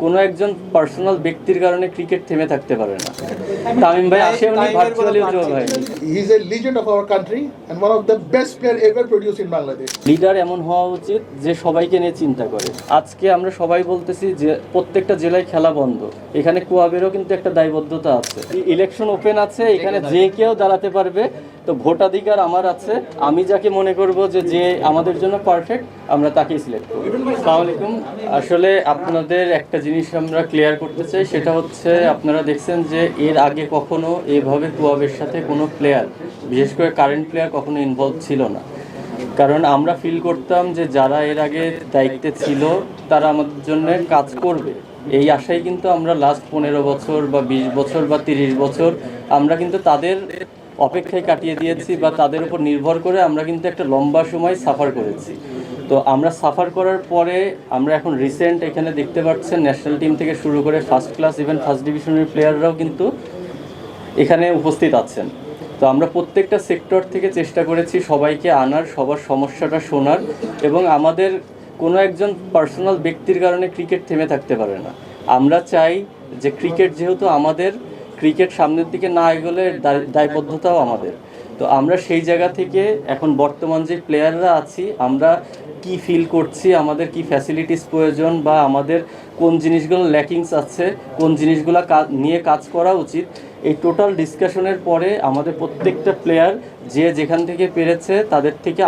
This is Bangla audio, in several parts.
কোনো একজন পার্সোনাল ব্যক্তির কারণে ক্রিকেট থেমে থাকতে পারে না। তামিম ভাই আসে উনি ভার্চুয়ালি যোগ হয়। He is a legend of our country and one of the best player ever produced in Bangladesh. Leader এমন হওয়া উচিত যে সবাইকে নিয়ে চিন্তা করে। আজকে আমরা সবাই বলতেছি যে প্রত্যেকটা জেলায় খেলা বন্ধ, এখানে কুয়াবেরও কিন্তু একটা দায়বদ্ধতা আছে। ইলেকশন ওপেন আছে, এখানে যে কেউ দাঁড়াতে পারবে। তো ভোটাধিকার আমার আছে, আমি যাকে মনে করব যে আমাদের জন্য পারফেক্ট আমরা তাকেই সিলেক্ট করব। আসসালামু আলাইকুম। আসলে আপনাদের একটা জিনিস আমরা ক্লিয়ার করতে চাই, সেটা হচ্ছে আপনারা দেখছেন যে এর আগে কখনো এইভাবে কুয়াবের সাথে কোনো প্লেয়ার, বিশেষ করে কারেন্ট প্লেয়ার কখনো ইনভলভ ছিল না। কারণ আমরা ফিল করতাম যে যারা এর আগে দায়িত্বে ছিল তারা আমাদের জন্য কাজ করবে, এই আশায় কিন্তু আমরা লাস্ট 15 বছর বা 20 বছর বা 30 বছর আমরা কিন্তু তাদের অপেক্ষায় কাটিয়ে দিয়েছি, বা তাদের উপর নির্ভর করে আমরা কিন্তু একটা লম্বা সময় সাফার করেছি। তো আমরা সাফার করার পরে আমরা এখন রিসেন্ট এখানে দেখতে পাচ্ছেন ন্যাশনাল টিম থেকে শুরু করে ফার্স্ট ক্লাস ইভেন ফার্স্ট ডিভিশনের প্লেয়াররাও কিন্তু এখানে উপস্থিত আছেন। তো আমরা প্রত্যেকটা সেক্টর থেকে চেষ্টা করেছি সবাইকে আনার, সবার সমস্যাটা শোনার, এবং আমাদের কোনো একজন পার্সোনাল ব্যক্তির কারণে ক্রিকেট থেমে থাকতে পারে না। আমরা চাই যে ক্রিকেট যেহেতু আমাদের, ক্রিকেট সামনের দিকে না এগোলে দায়বদ্ধতাও আমাদের। তো আমরা সেই জায়গা থেকে এখন বর্তমান যে প্লেয়াররা আছি আমরা কি ফিল করছি, আমাদের কি ফ্যাসিলিটিস প্রয়োজন, বা আমাদের কোন জিনিসগুলো ল্যাকিংস আছে, কোন জিনিসগুলো নিয়ে কাজ করা উচিত, এই টোটাল ডিসকাশনের পরে আমাদের প্রত্যেকটা প্লেয়ার যে যেখান থেকে পেরেছে তাদের থেকে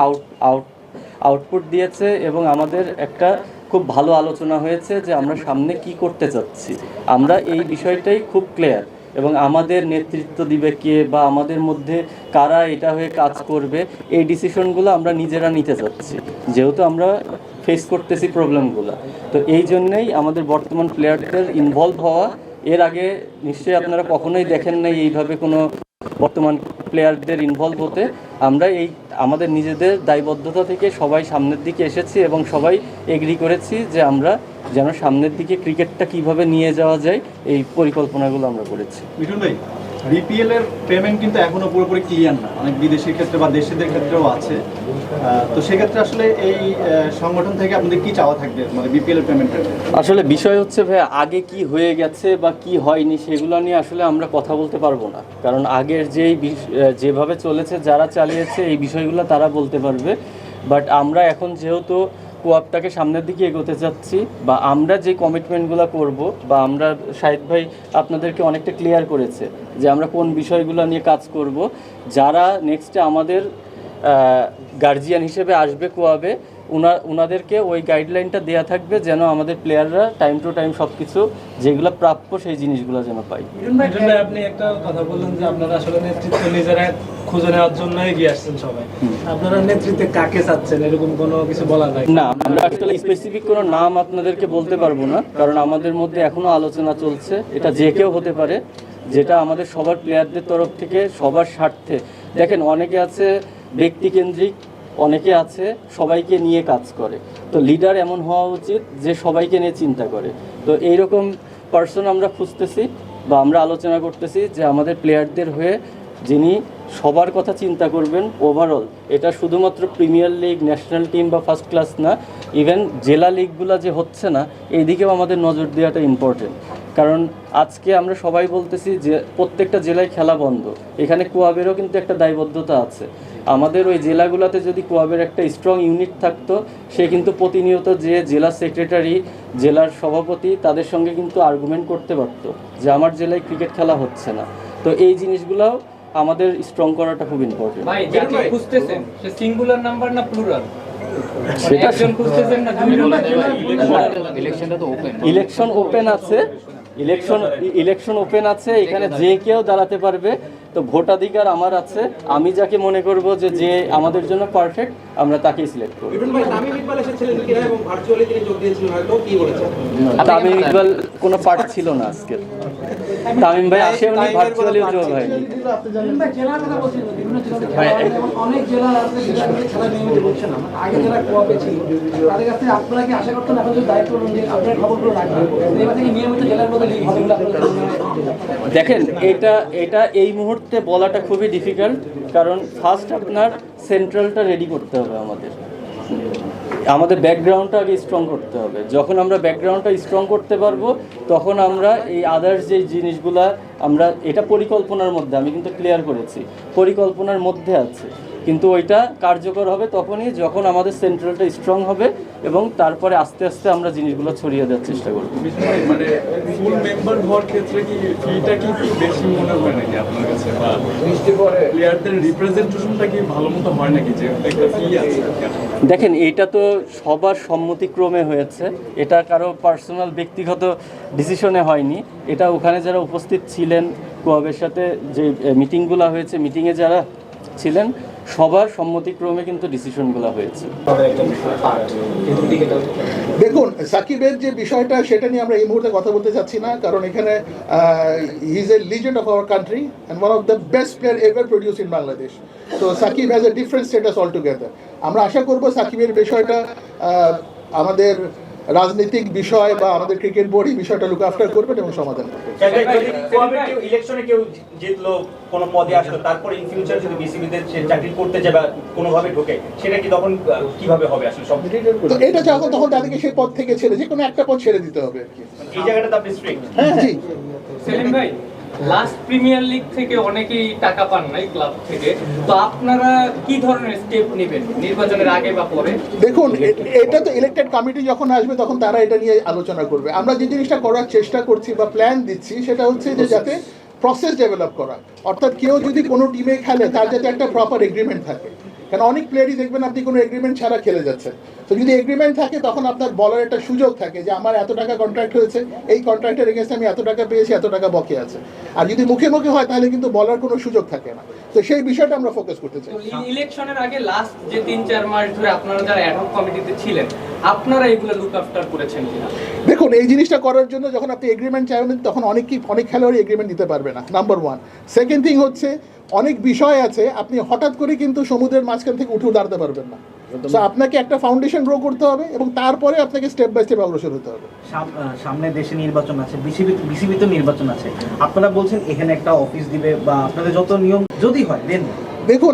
আউটপুট দিয়েছে, এবং আমাদের একটা খুব ভালো আলোচনা হয়েছে যে আমরা সামনে কি করতে চাচ্ছি। আমরা এই বিষয়টাই খুব ক্লিয়ার, এবং আমাদের নেতৃত্ব দিবে কে বা আমাদের মধ্যে কারা এটা হয়ে কাজ করবে, এই ডিসিশনগুলো আমরা নিজেরা নিতে চাচ্ছি, যেহেতু আমরা ফেস করতেছি প্রবলেমগুলো। তো এই জন্যেই আমাদের বর্তমান প্লেয়ারদের ইনভলভ হওয়া। এর আগে নিশ্চয়ই আপনারা কখনোই দেখেন নাই এইভাবে কোনো বর্তমান প্লেয়ারদের ইনভলভ হতে। আমরা আমাদের নিজেদের দায়বদ্ধতা থেকে সবাই সামনের দিকে এসেছি, এবং সবাই এগ্রি করেছি যে আমরা যেন সামনের দিকে ক্রিকেটটা কিভাবে নিয়ে যাওয়া যায় এই পরিকল্পনাগুলো আমরা করেছি। মিঠুন ভাই, বিপিএল এর পেমেন্ট কিন্তু এখনো পুরোপুরি ক্লিয়ার না, অনেক বিদেশির ক্ষেত্রে বা দেশিদের ক্ষেত্রেও আছে। তো সেক্ষেত্রে আসলে এই সংগঠন থেকে আপনাদের কি চাওয়া থাকবে, মানে বিপিএল এর পেমেন্টের? আসলে বিষয় হচ্ছে ভাই, আগে কি হয়ে গেছে বা কি হয়নি সেগুলো নিয়ে আসলে আমরা কথা বলতে পারবো না, কারণ আগের যেভাবে চলেছে যারা চালিয়েছে এই বিষয়গুলো তারা বলতে পারবে। বাট আমরা এখন যেহেতু কোয়াবটাকে সামনের দিকে এগোতে চাচ্ছি, বা আমরা যে কমিটমেন্টগুলো করব, বা আমরা শাহিদ ভাই আপনাদেরকে অনেকটা ক্লিয়ার করেছে যে আমরা কোন বিষয়গুলো নিয়ে কাজ করব। যারা নেক্সটে আমাদের গার্জিয়ান হিসেবে আসবে কোয়াবে, ওনাদেরকে ওই গাইডলাইনটা দেওয়া থাকবে যেন আমাদের প্লেয়াররা টাইম টু টাইম সব কিছু যেগুলো প্রাপ্য সেই জিনিসগুলো যেন পাই। আপনি একটা কথা বললেন যে আপনারা আসলে নেতৃত্ব নিজেরা খুঁজে নেওয়ার জন্য এগিয়ে আসছেন সবাই, আপনারা নেতৃত্বে কাকে চাচ্ছেন এরকম কোনো কিছু বলা যায় না? আমরা আসলে স্পেসিফিক কোনো নাম আপনাদেরকে বলতে পারবো না, কারণ আমাদের মধ্যে এখনো আলোচনা চলছে। এটা যে কেউ হতে পারে, যেটা আমাদের সবার প্লেয়ারদের তরফ থেকে সবার স্বার্থে। দেখেন, অনেকে আছে ব্যক্তিকেন্দ্রিক, অনেকে আছে সবাইকে নিয়ে কাজ করে। তো লিডার এমন হওয়া উচিত যে সবাইকে নিয়ে চিন্তা করে। তো এইরকম পার্সন আমরা খুঁজতেছি, বা আমরা আলোচনা করতেছি যে আমাদের প্লেয়ারদের হয়ে যিনি সবার কথা চিন্তা করবেন ওভারঅল। এটা শুধুমাত্র প্রিমিয়ার লিগ, ন্যাশনাল টিম বা ফার্স্ট ক্লাস না, ইভেন জেলা লিগগুলো যে হচ্ছে না এই দিকেও আমাদের নজর দেওয়াটা ইম্পর্টেন্ট। কারণ আজকে আমরা সবাই বলতেছি যে প্রত্যেকটা জেলায় খেলা বন্ধ, এখানে কোয়াবেরও কিন্তু একটা দায়বদ্ধতা আছে। আমাদের ওই জেলাগুলোতে যদি কোয়াবের একটা স্ট্রং ইউনিট থাকতো, সে কিন্তু প্রতিনিয়ত যে জেলা সেক্রেটারি, জেলার সভাপতি তাদের সঙ্গে কিন্তু আর্গুমেন্ট করতে পারতো যে আমার জেলায় ক্রিকেট খেলা হচ্ছে না। তো এই জিনিসগুলোও আমাদের স্ট্রং করাটা খুব ইম্পর্টেন্ট। ভাই, যাকে খুঁজতেছেন সে সিঙ্গুলার নাম্বার না প্লুরাল? সেটা একজন খুঁজতেছেন না ইলেকশন ওপেন আছে, ইলেকশন ওপেন আছে, এখানে যে কেউ দাঁড়াতে পারবে। তো ভোটাধিকার আমার আছে, আমি যাকে মনে করব যে আমাদের জন্য পারফেক্ট আমরা তাকেই সিলেক্ট করব। তামিম ইকবাল কোনো পার্ট ছিল না আজকে। তামিম ভাই আসে উনি ভার্চুয়ালি যোগ হয়নি। অনেক জেলা আছে খেলা নিয়মিত করছে না, আগে যারা কোয়াবে ছিল তাদের কাছে আপনারা কি আশা করতেন এখন যদি দায়িত্ব নেন আপনার খবরগুলো রাখবেন, এবার থেকে নিয়মিত জেলার মধ্যে লিগ হবে? দেখেন, এটা এই মুহূর্তে বলাটা খুবই ডিফিকাল্ট, কারণ ফার্স্ট আপনার সেন্ট্রালটা রেডি করতে হবে আমাদের। আমাদের ব্যাকগ্রাউন্ডটা আগে স্ট্রং করতে হবে। যখন আমরা ব্যাকগ্রাউন্ডটা স্ট্রং করতে পারবো তখন আমরা এই আদার্স যে জিনিসগুলা আমরা এটা পরিকল্পনার মধ্যে, আমি কিন্তু ক্লিয়ার করেছি পরিকল্পনার মধ্যে আছে, কিন্তু ওইটা কার্যকর হবে তখনই যখন আমাদের সেন্ট্রালটা স্ট্রং হবে এবং তারপরে আস্তে আস্তে আমরা জিনিসগুলো ছড়িয়ে দেওয়ার চেষ্টা করব। মানে ফুল মেম্বার হওয়ার ক্ষেত্রে কি ফিটা কি একটু বেশি মনে হয় নাকি আপনার কাছে, বা প্লেয়ারদের রিপ্রেজেন্টেশনটা কি ভালো মতো হয় নাকি, যে একটা ফি আছে? দেখেন, এইটা তো সবার সম্মতিক্রমে হয়েছে, এটা কারো পার্সোনাল ব্যক্তিগত ডিসিশনে হয়নি। এটা ওখানে যারা উপস্থিত ছিলেন, কোয়াবের সাথে যে মিটিংগুলো হয়েছে, মিটিংয়ে যারা ছিলেন সবার সম্মতিক্রমে কিন্তু ডিসিশনগুলো হয়েছে। দেখুন, সাকিবের যে বিষয়টা সেটা নিয়ে আমরা এই মুহূর্তে কথা বলতে চাচ্ছি না, কারণ এখানে he is a legend of our country and one of the best player ever produce in Bangladesh. তো Shakib has a different status altogether. আমরা আশা করব সাকিবের বিষয়টা আমাদের রাজনৈতিক বিষয় বা আমাদের ক্রিকেট বোর্ড এই বিষয়টা লুক আফটার করবেন এবং সমাধান করবেন। ইলেকশনে কেউ জিতলো, কোনো পদে আসলো, তারপরে ইন ফিউচার যদি বিসিবিতে সে চাকরি করতে যায় বা কোনোভাবে ঢোকে, সেটা কি তখন কিভাবে হবে আসলে সব? তো এটা তখন তাদেরকে সেই পদ থেকে ছেড়ে যে কোনো একটা পদ ছেড়ে দিতে হবে আর কি। এই জায়গাটা আপনি স্ট্রিক্ট? হ্যাঁ, জি। সেলিম ভাই, লাস্ট প্রিমিয়ার লিগ থেকে অনেকেই টাকা পান নাই ক্লাব থেকে, তো আপনারা কি ধরনের স্টেপ নেবেন নির্বাচনের আগে বা পরে? দেখুন, এটা তো ইলেক্টেড কমিটি যখন আসবে তখন তারা এটা নিয়ে আলোচনা করবে। আমরা যে জিনিসটা করার চেষ্টা করছি বা প্ল্যান দিচ্ছি সেটা হচ্ছে যে যাতে প্রসেস ডেভেলপ করা, অর্থাৎ কেউ যদি কোনো টিমে খেলে তার যাতে একটা প্রপার এগ্রিমেন্ট থাকে। কারণ অনেক প্লেয়ারই দেখবেন আপনি কোনো এগ্রিমেন্ট ছাড়া খেলে যাচ্ছে। তো যদি এগ্রিমেন্ট থাকে তখন আপনার বলার একটা সুযোগ থাকে যে আমার এত টাকা কন্ট্রাক্ট হয়েছে, এই কন্ট্রাক্টের এগেন্সে আমি এত টাকা পেয়েছি, এত টাকা বকে আছে। আর যদি মুখে মুখে হয় তাহলে কিন্তু বলার কোনো সুযোগ থাকে না। তো সেই বিষয়টা আমরা ফোকাস করতে চাই। ইলেকশনের আগে লাস্ট যে 3-4 মাস ধরে আপনারা যারা অ্যাডহক কমিটিতে ছিলেন, আপনারা এগুলো লুক আফটার করেছেন কিনা? দেখুন, এই জিনিসটা করার জন্য যখন আপনি এগ্রিমেন্ট চাইবেন তখন অনেক খেলোয়াড়ই এগ্রিমেন্ট দিতে পারবে না, নাম্বার ওয়ান। সেকেন্ড থিং হচ্ছে অনেক বিষয় আছে, আপনি হঠাৎ করে কিন্তু সমুদ্রের মাঝখান থেকে উঠে দাঁড়াতে পারবেন না। তো আপনাকে একটা ফাউন্ডেশন গ্রো করতে হবে এবং তারপরে আপনাকে স্টেপ বাই স্টেপ অগ্রসর হতে হবে। সামনে দেশে নির্বাচন আছে, বিসিবিতে নির্বাচন আছে, আপনারা বলছেন এখানে একটা অফিস দিবে বা আপনাদের যত নিয়ম যদি হয় দেন। দেখুন,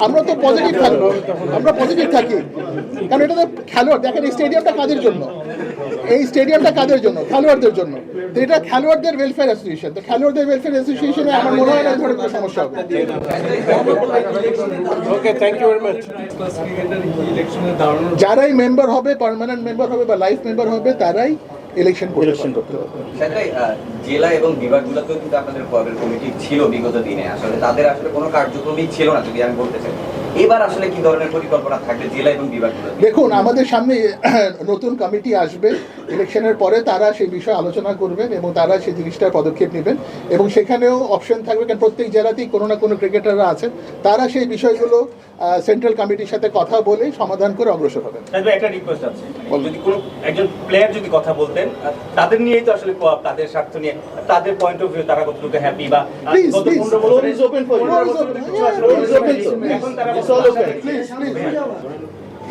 আমরা তো পজিটিভ থাকবো, আমরা পজিটিভ থাকি, কারণ এটা তো খেলোয়াড়। দেখেন, এই স্টেডিয়ামটা কাদের জন্য? এই স্টেডিয়ামটা কাদের জন্য? খেলোয়াড়দের জন্য। তো এটা খেলোয়াড়দের ওয়েলফেয়ার অ্যাসোসিয়েশন। তো খেলোয়াড়দের ওয়েলফেয়ার অ্যাসোসিয়েশনে আমার মনে হয় না এই ধরনের কোনো সমস্যা হবে। Okay, thank you very much. Cricketer ইলেকশনে দাঁড়ানোর যারাই মেম্বার হবে, পার্মানেন্ট মেম্বার হবে বা লাইফ মেম্বার হবে, তারাই ইলেকশন করতে হবে। সেটাই জেলা এবং বিভাগগুলোতেও কিন্তু আপনাদের ক্লাবের কমিটি ছিল বিগত দিনে, আসলে তাদের আসলে কোনো কার্যক্রমই ছিল না যদি আমি বলতে চাই। এবার আসলে কি ধরনের পরিকল্পনা থাকবে জেলা এবং বিভাগগুলো? দেখুন, আমাদের সামনে নতুন কমিটি আসবে ইলেকশনের পরে, তারা সেই বিষয়ে আলোচনা করবেন এবং তারা সেই জিনিসটার পদক্ষেপ নেবেন এবং সেখানেও অপশন থাকবে, কারণ প্রত্যেক জেলাতেই কোনো না কোনো ক্রিকেটাররা আছেন, তারা সেই বিষয়গুলো সেন্ট্রাল কমিটির সাথে কথা বলে সমাধান করে অগ্রসর হবেন। একটা রিকোয়েস্ট আছে, যদি কোনো একজন প্লেয়ার যদি কথা বলতেন, তাদের নিয়েই তো আসলে তাদের স্বার্থ নিয়ে, তাদের পয়েন্ট অফ ভিউ, তারা কতটুকু হ্যাপি বা গত 15 বছরে এখন তারা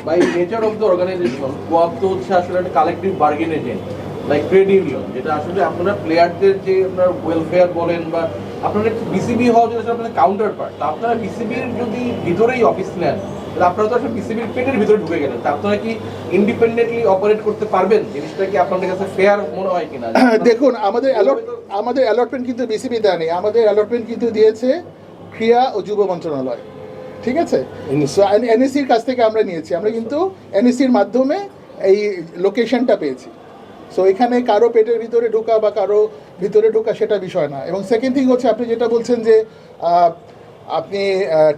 by nature of the organization, কোয়াপ তো হচ্ছে আসলে একটা collective bargain agent, like trade union, যেটা আসলে আপনারা প্লেয়ারদের যে আপনার ওয়েলফেয়ার বলেন বা আপনারা বিসিবি হওয়া যদি আপনাদের কাউন্টার পার্ট, তা আপনারা বিসিবির যদি ভিতরেই অফিস নেন, তাহলে আপনারা তো আসলে বিসিবির পেটের ভিতরে ঢুকে গেলেন, তা আপনারা কি ইন্ডিপেন্ডেন্টলি অপারেট করতে পারবেন? জিনিসটা কি আপনাদের কাছে ফেয়ার মনে হয় কিনা? দেখুন, আমাদের অ্যালটমেন্ট কিন্তু বিসিবি দেয়নি, আমাদের অ্যালটমেন্ট কিন্তু দিয়েছে ক্রীড়া ও যুব মন্ত্রণালয়। ঠিক আছে, এনএসির কাছ থেকে আমরা নিয়েছি, আমরা কিন্তু এনএসির মাধ্যমে এই লোকেশনটা পেয়েছি। সো এখানে কারো পেটের ভিতরে ঢোকা বা কারো ভিতরে ঢোকা সেটা বিষয় না। এবং সেকেন্ড থিং হচ্ছে আপনি যেটা বলছেন যে আপনি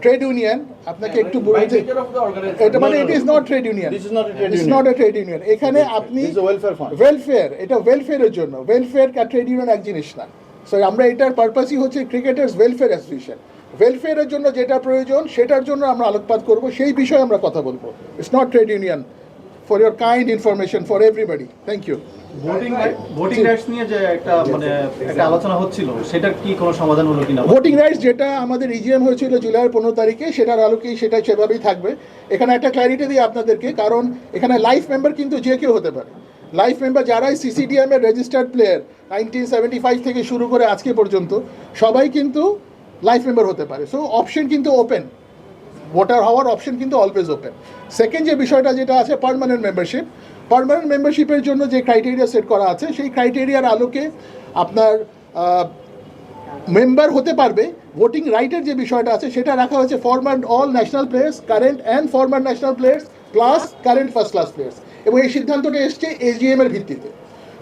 ট্রেড ইউনিয়ন, আপনাকে একটু বলুন যে এটা মানে it is not trade union, it's not a trade union. এখানে আপনি ওয়েলফেয়ার, এটা ওয়েলফেয়ারের জন্য, ওয়েলফেয়ার আর ট্রেড ইউনিয়ন এক জিনিস না। সো আমরা এটার পারপাসই হচ্ছে ক্রিকেটার্স ওয়েলফেয়ার অ্যাসোসিয়েশন। ওয়েলফেয়ারের জন্য যেটা প্রয়োজন সেটার জন্য আমরা আলোকপাত করব, সেই বিষয়ে আমরা কথা বলবো। It's not trade union. For your kind information for everybody, thank you. Voting rights নিয়ে যে একটা আলোচনা হচ্ছিল, সেটার কি কোনো সমাধান হলো কিনা? ভোটিং রাইটস যেটা আমাদের ইজিএম হয়েছিল জুলাইয়ের 15 তারিখে, সেটার আলোকেই সেটা সেভাবেই থাকবে। এখানে একটা ক্ল্যারিটি দিই আপনাদেরকে, কারণ এখানে লাইফ মেম্বার কিন্তু যে কেউ হতে পারে। লাইফ মেম্বার যারাই সিসিডিএম এর রেজিস্টার্ড প্লেয়ার 1975 থেকে শুরু করে আজকে পর্যন্ত সবাই কিন্তু লাইফ মেম্বার হতে পারে। সো অপশন কিন্তু ওপেন। ভোটার হওয়ার অপশন কিন্তু অলওয়েজ ওপেন। সেকেন্ড যে বিষয়টা যেটা আছে পার্মানেন্ট মেম্বারশিপের জন্য যে ক্রাইটেরিয়া সেট করা আছে সেই ক্রাইটেরিয়ার আলোকে আপনার মেম্বার হতে পারবে। ভোটিং রাইটের যে বিষয়টা আছে সেটা রাখা হয়েছে former all national players, current and former national players plus current first class players, এবং এই সিদ্ধান্তটা এসছে এজিএম এর ভিত্তিতে।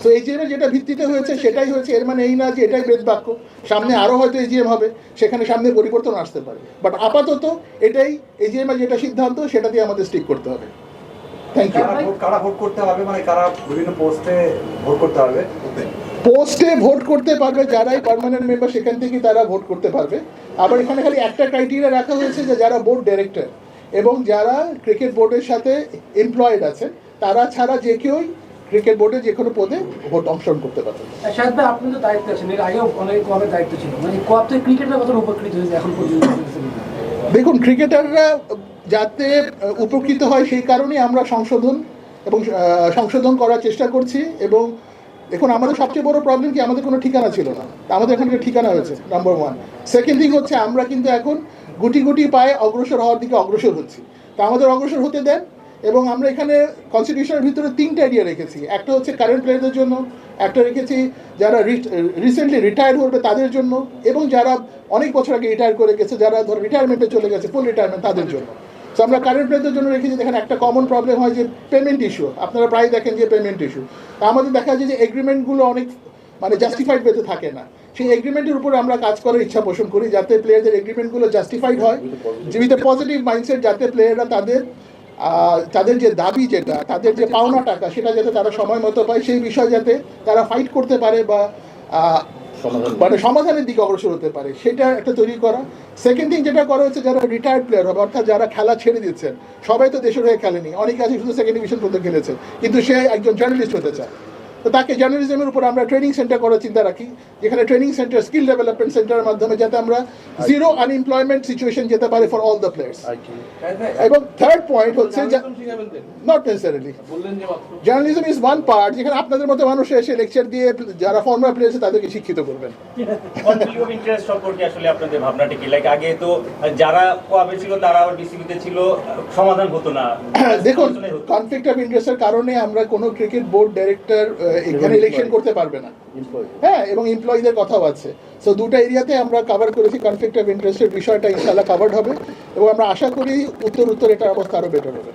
সো এজিএম এর যেটা ভিত্তিতে হয়েছে সেটাই হয়েছে, এর মানে এই না যে এটাই বেদ বাক্য, সামনে আরও হয়তো এজিএম হবে, সেখানে সামনে পরিবর্তন আসতে পারে, বাট আপাতত এটাই এজিএম এর যেটা সিদ্ধান্ত সেটা দিয়ে আমাদের স্টিক করতে হবে। Thank you. কারা ভোট করতে হবে, মানে কারা বিভিন্ন পোস্টে ভোট করতে হবে? পোস্টে ভোট করতে পারবে যারাই পার্মানেন্ট মেম্বার, সেখান থেকে তারা ভোট করতে পারবে। আবার এখানে খালি একটা ক্রাইটেরিয়া রাখা হয়েছে যে যারা বোর্ড ডাইরেক্টর এবং যারা ক্রিকেট বোর্ডের সাথে এমপ্লয়েড আছে তারা ছাড়া যে কেউই ক্রিকেট বোর্ডে যে কোনো পদে ভোট অংশগ্রহণ করতে পারবে। শাহেদ ভাই, আপনি তো দায়িত্ব আছেন, এর আগেও অনেক কোয়াবের দায়িত্ব ছিল, মানে কোয়াব থেকে ক্রিকেটের কত উপকৃত হয়েছে এখন পর্যন্ত? দেখুন, ক্রিকেটাররা যাতে উপকৃত হয় সেই কারণেই আমরা সংশোধন করার চেষ্টা করছি। এবং দেখুন, আমাদের সবচেয়ে বড় প্রবলেম কি, আমাদের কোনো ঠিকানা ছিল না, আমাদের এখন একটা ঠিকানা হয়েছে, নাম্বার ওয়ান। সেকেন্ড থিং হচ্ছে আমরা কিন্তু এখন গুটি গুটি পায়ে অগ্রসর হওয়ার দিকে অগ্রসর হচ্ছি, তা আমাদের অগ্রসর হতে দেন। এবং আমরা এখানে কনস্টিটিউশনের ভিতরে 3টা এরিয়া রেখেছি। একটা হচ্ছে কারেন্ট প্লেয়ারদের জন্য, একটা রেখেছি যারা রিসেন্টলি রিটায়ার্ড হবে তাদের জন্য, এবং যারা অনেক বছর আগে রিটায়ার করে গেছে, যারা ধরো রিটায়ারমেন্টে চলে গেছে, ফুল রিটায়ারমেন্ট, তাদের জন্য। তো আমরা কারেন্ট প্লেয়ারদের জন্য রেখেছি। দেখেন, একটা কমন প্রবলেম হয় যে পেমেন্ট ইস্যু, আপনারা প্রায় দেখেন যে পেমেন্ট ইস্যু। তা আমাদের দেখা যায় যে এগ্রিমেন্টগুলো অনেক মানে জাস্টিফাইড পেতে থাকে না, সেই এগ্রিমেন্টের উপরে আমরা কাজ করার ইচ্ছা পোষণ করি যাতে প্লেয়ারদের এগ্রিমেন্টগুলো জাস্টিফাইড হয়, উইথ এ পজিটিভ মাইন্ডসেট, যাতে প্লেয়াররা তাদের যে দাবি, যেটা তাদের যে পাওনা টাকা, সেটা যাতে তারা সময় মতো পায়, সেই বিষয় যাতে তারা ফাইট করতে পারে বা মানে সমাধানের দিকে অগ্রসর হতে পারে, সেটা একটা তৈরি করা। সেকেন্ড থিং যেটা করা হচ্ছে, যারা রিটায়ার্ড প্লেয়ার হবে, অর্থাৎ যারা খেলা ছেড়ে দিচ্ছেন, সবাই তো দেশের হয়ে খেলেনি, অনেকে আছে শুধু সেকেন্ড ডিভিশন পর্যন্ত খেলেছে, কিন্তু সে একজন জার্নালিস্ট হতে চায়, তো তাকে জার্নালিজমের উপর আমরা ট্রেনিং সেন্টার করার চিন্তা রাখি, যেখানে ট্রেনিং সেন্টার, স্কিল ডেভেলপমেন্ট সেন্টারের মাধ্যমে যাতে আমরা জিরো আনএমপ্লয়মেন্ট সিচুয়েশন যেতে পারে ফর অল দ্য প্লেয়ার্স। এবং থার্ড পয়েন্ট হচ্ছে, not necessarily, journalism is one part, যেখানে আপনাদের মতো মানুষ এসে লেকচার দিয়ে যারা ফর্মার প্লেয়ার আছে তাদেরকে শিক্ষিত করবেন। কনফ্লিক্ট অফ ইন্টারেস্ট সম্পর্কে আসলে আপনাদের ভাবনাটা কি? লাইক আগে তো যারা কোয়াবে ছিল তারা আবার বিসিবিতে ছিল, সমাধান হতো না। দেখুন, কনফ্লিক্ট অফ ইন্টারেস্টের কারণে আমরা কোনো ক্রিকেট বোর্ড ডাইরেক্টর এখানে ইলেকশন করতে পারবে না, হ্যাঁ, এবং এমপ্লয়ীদের কথাও আছে। সো দুটো এরিয়াতে আমরা কভার করেছি, কনফ্লিক্ট অফ ইন্টারেস্টের বিষয়টা ইনশাআল্লাহ কভার্ড হবে, এবং আমরা আশা করি উত্তর এটা অবস্থা আরও বেটার হবে।